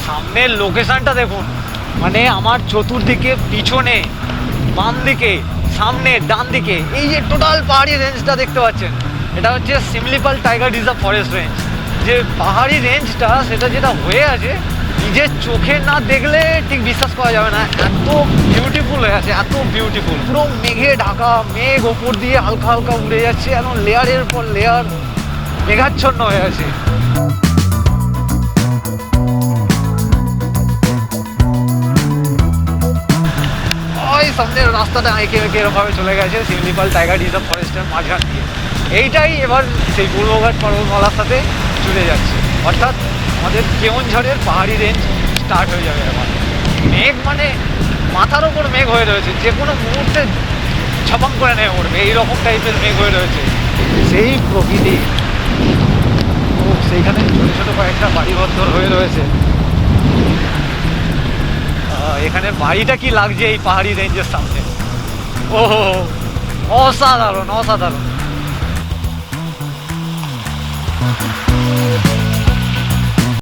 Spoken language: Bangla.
সামনের লোকেশনটা দেখুন, মানে আমার চতুর্দিকে, পিছনে, বাম দিকে, সামনে, ডান দিকে, এই যে টোটাল পাহাড়ি রেঞ্জটা দেখতে পাচ্ছেন, এটা হচ্ছে Similipal tiger reserve forest range. যে পাহাড়ি রেঞ্জটা, সেটা যেটা হয়ে আছে, নিজের চোখে না দেখলে ঠিক বিশ্বাস করা যাবে না, এত বিউটিফুল হয়ে আছে, এত বিউটিফুল। পুরো মেঘে ঢাকা, মেঘ ওপর দিয়ে হালকা হালকা উড়ে যাচ্ছে, এখন লেয়ারের পর লেয়ার মেঘাচ্ছন্ন হয়ে আছে। ওই সামনের রাস্তাটা এঁকে বেঁকে এরকমভাবে চলে গেছে সিমলিপাল টাইগার রিজার্ভ ফরেস্টের মাঝখান দিয়ে। এইটাই এবার সেই পূর্বঘাট পর্বতমালার সাথে জুড়ে যাচ্ছে, অর্থাৎ আমাদের কেওনঝড়ের পাহাড়ি রেঞ্জ স্টার্ট হয়ে যাবে এবার। মেঘ মানে মাথার ওপর মেঘ হয়ে রয়েছে, যে কোনো মুহূর্তে ছপাং করে নেমে পড়বে, এইরকম টাইপের মেঘ হয়ে রয়েছে। সেই প্রকৃতি, ও সেইখানে ছোটো ছোটো কয়েকটা বাড়িঘর হয়ে রয়েছে। এখানে বাড়িটা কি লাগছে এই পাহাড়ি রেঞ্জের সামনে, ও অসাধারণ অসাধারণ।